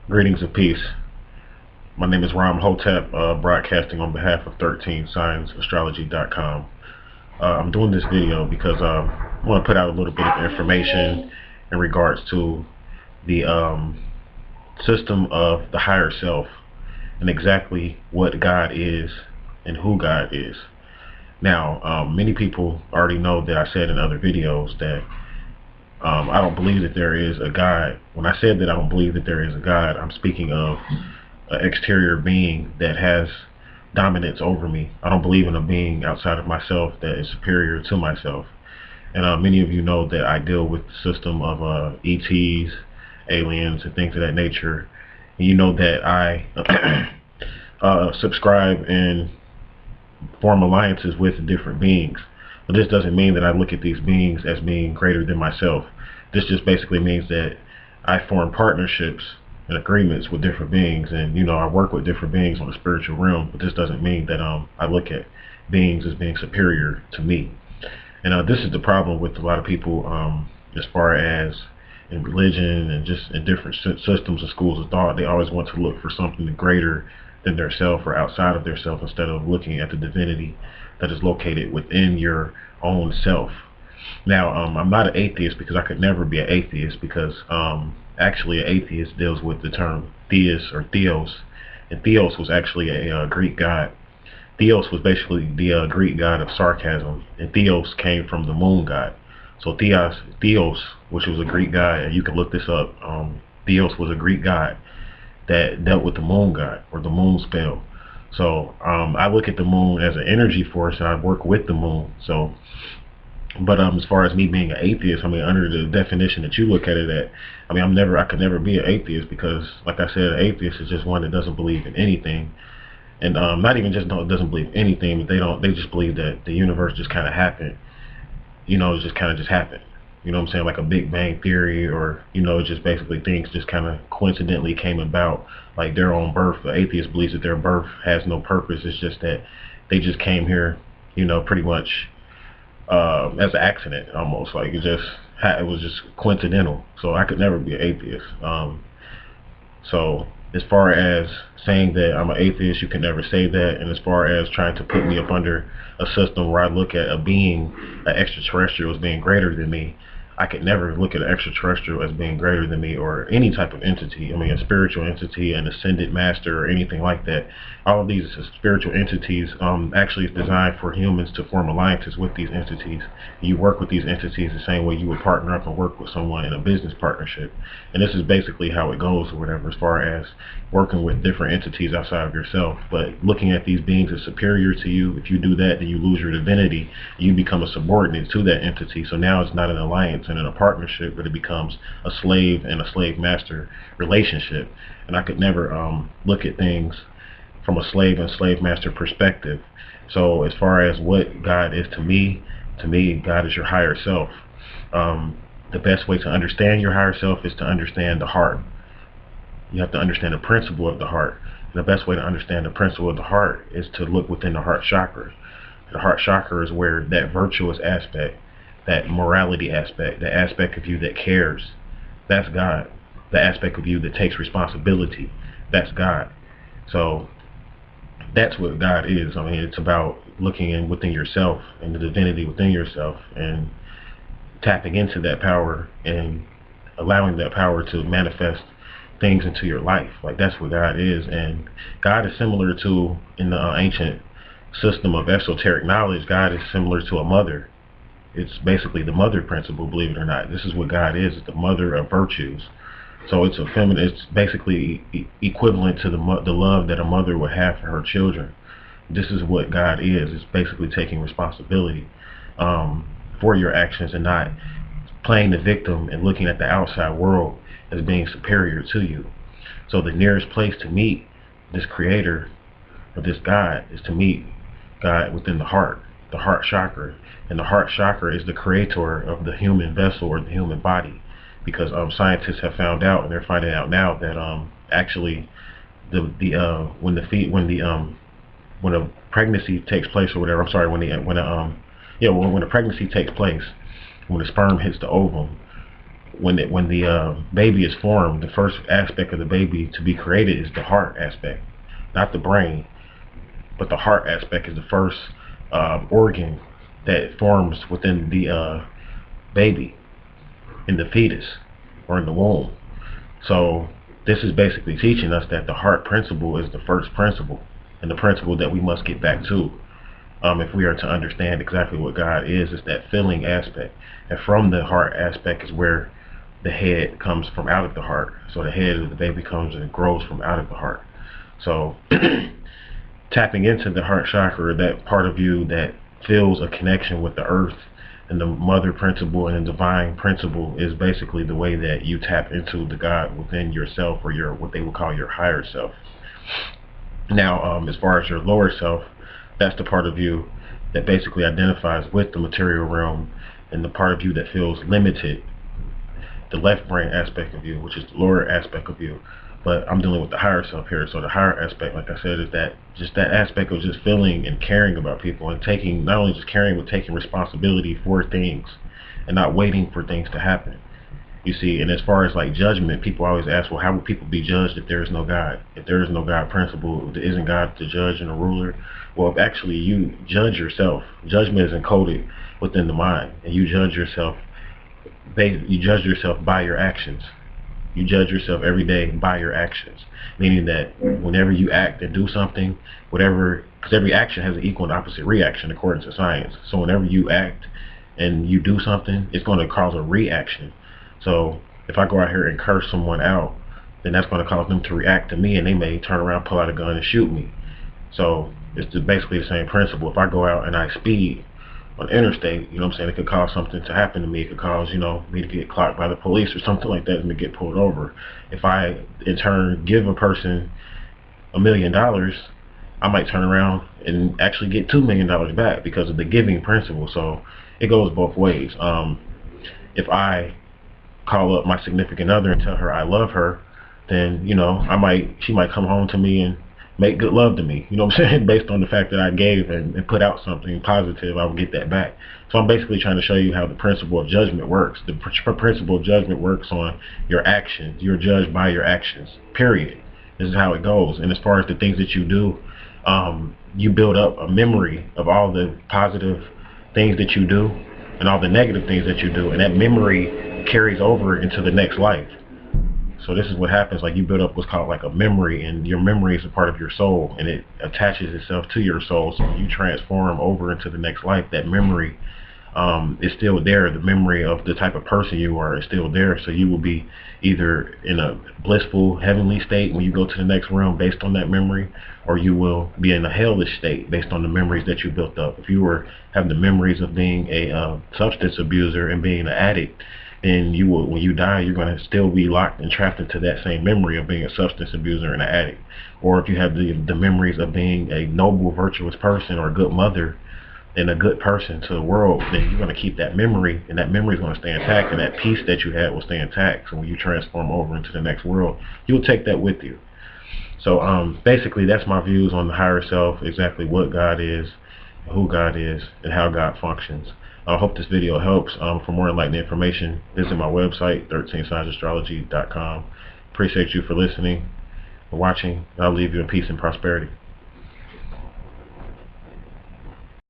Greetings of peace. My name is Imhotep, broadcasting on behalf of 13SignsAstrology.com. I'm doing this video because I want to put out a little bit of information in regards to the system of the higher self and exactly what God is and who God is. Now, many people already know that I said in other videos that I don't believe that there is a God. When I said that I don't believe that there is a God, I'm speaking of an exterior being that has dominance over me. I don't believe in a being outside of myself that is superior to myself. And many of you know that I deal with the system of ETs, aliens, and things of that nature. And you know that I subscribe and form alliances with different beings. But this doesn't mean that I look at these beings as being greater than myself. This just basically means that I form partnerships and agreements with different beings, and I work with different beings on the spiritual realm. But this doesn't mean that I look at beings as being superior to me. And this is the problem with a lot of people, as far as in religion and just in different systems and schools of thought. They always want to look for something greater than their self or outside of their self, instead of looking at the divinity that is located within your own self. Now, I'm not an atheist because I could never be an atheist, because actually an atheist deals with the term theist or theos, and theos was actually a Greek god. Theos was basically the Greek god of sarcasm, and theos came from the moon god. So Theos, which was a Greek god, and you can look this up. Theos was a Greek god that dealt with the moon god, or the moon spell. So I look at the moon as an energy force, and I work with the moon. So, but as far as me being an atheist, I mean, under the definition that you look at it at, I mean, I could never be an atheist, because, like I said, an atheist is just one that doesn't believe in anything. And not even just doesn't believe anything, but they just believe that the universe just kind of happened. It just kind of just happened. You know what I'm saying? Like a Big Bang Theory, or just basically things just kind of coincidentally came about, like their own birth. The atheist believes that their birth has no purpose. It's just that they just came here, pretty much as an accident, almost. Like it was just coincidental. So I could never be an atheist. So as far as saying that I'm an atheist, you can never say that. And as far as trying to put me up under a system where I look at a being, an extraterrestrial, as being greater than me, I could never look at an extraterrestrial as being greater than me, or any type of entity. I mean, a spiritual entity, an ascended master, or anything like that. All of these spiritual entities actually is designed for humans to form alliances with these entities. You work with these entities the same way you would partner up and work with someone in a business partnership. And this is basically how it goes, or whatever, as far as working with different entities outside of yourself. But looking at these beings as superior to you, if you do that, then you lose your divinity. You become a subordinate to that entity. So now it's not an alliance and in a partnership, but it becomes a slave and a slave master relationship. And I could never look at things from a slave and slave master perspective. So as far as what God is to me, God is your higher self. The best way to understand your higher self is to understand the heart. You have to understand the principle of the heart. And the best way to understand the principle of the heart is to look within the heart chakra. The heart chakra is where that virtuous aspect, that morality aspect, the aspect of you that cares, that's God. The aspect of you that takes responsibility, that's God. So that's what God is. I mean, it's about looking in within yourself and the divinity within yourself, and tapping into that power and allowing that power to manifest things into your life. Like, that's what God is. And God is similar to, in the ancient system of esoteric knowledge, God is similar to a mother. It's basically the mother principle, believe it or not. This is what God is. It's the mother of virtues. So it's it's basically equivalent to the love that a mother would have for her children. This is what God is. It's basically taking responsibility for your actions, and not playing the victim and looking at the outside world as being superior to you. So the nearest place to meet this creator, or this God, is to meet God within the heart chakra. And the heart chakra is the creator of the human vessel, or the human body. Because scientists have found out, and they're finding out now, that actually when a pregnancy takes place, or whatever, I'm sorry, when a pregnancy takes place, when the sperm hits the ovum, when the baby is formed, the first aspect of the baby to be created is the heart aspect, not the brain, but the heart aspect is the first organ that forms within the baby, in the fetus, or in the womb. So this is basically teaching us that the heart principle is the first principle, and the principle that we must get back to. If we are to understand exactly what God is that feeling aspect. And from the heart aspect is where the head comes from, out of the heart. So the head of the baby comes and grows from out of the heart. So tapping into the heart chakra, that part of you that feels a connection with the earth and the mother principle and the divine principle, is basically the way that you tap into the God within yourself, or your, what they would call your higher self. Now, as far as your lower self, that's the part of you that basically identifies with the material realm, and the part of you that feels limited, the left brain aspect of you, which is the lower aspect of you. But I'm dealing with the higher self here. So the higher aspect, like I said, is that just that aspect of just feeling and caring about people, and taking, not only just caring, but taking responsibility for things and not waiting for things to happen. You see, and as far as like judgment, people always ask, well, how will people be judged if there is no God? If there is no God principle, isn't God the judge and the ruler? Well, if actually you judge yourself, judgment is encoded within the mind, and you judge yourself by your actions. You judge yourself every day by your actions, meaning that whenever you act and do something, whatever, because every action has an equal and opposite reaction according to science. So whenever you act and you do something, it's going to cause a reaction. So if I go out here and curse someone out, then that's going to cause them to react to me, and they may turn around, pull out a gun, and shoot me. So it's basically the same principle. If I go out and I speed on the interstate, you know what I'm saying, it could cause something to happen to me. It could cause, you know, me to get clocked by the police or something like that, and to get pulled over. If I, in turn, give a person $1 million, I might turn around and actually get $2 million back because of the giving principle. So it goes both ways. If I call up my significant other and tell her I love her, then, you know, she might come home to me and make good love to me, you know what I'm saying, based on the fact that I gave and put out something positive, I will get that back. So I'm basically trying to show you how the principle of judgment works. The principle of judgment works on your actions. You're judged by your actions, period. This is how it goes. And as far as the things that you do, you build up a memory of all the positive things that you do and all the negative things that you do, and that memory carries over into the next life. So this is what happens, like you build up what's called like a memory, and your memory is a part of your soul, and it attaches itself to your soul. So when you transform over into the next life, that memory is still there. The memory of the type of person you are is still there. So you will be either in a blissful heavenly state when you go to the next realm based on that memory, or you will be in a hellish state based on the memories that you built up. If you were having the memories of being a substance abuser and being an addict, then you will, when you die, you're going to still be locked and trapped into that same memory of being a substance abuser and an addict. Or if you have the memories of being a noble, virtuous person, or a good mother and a good person to the world, then you're going to keep that memory, and that memory is going to stay intact, and that peace that you had will stay intact. So when you transform over into the next world, you'll take that with you. So basically, that's my views on the higher self, exactly what God is, who God is, and how God functions. I hope this video helps. For more enlightening information, visit my website, 13signastrology.com. Appreciate you for listening and watching. I'll leave you in peace and prosperity.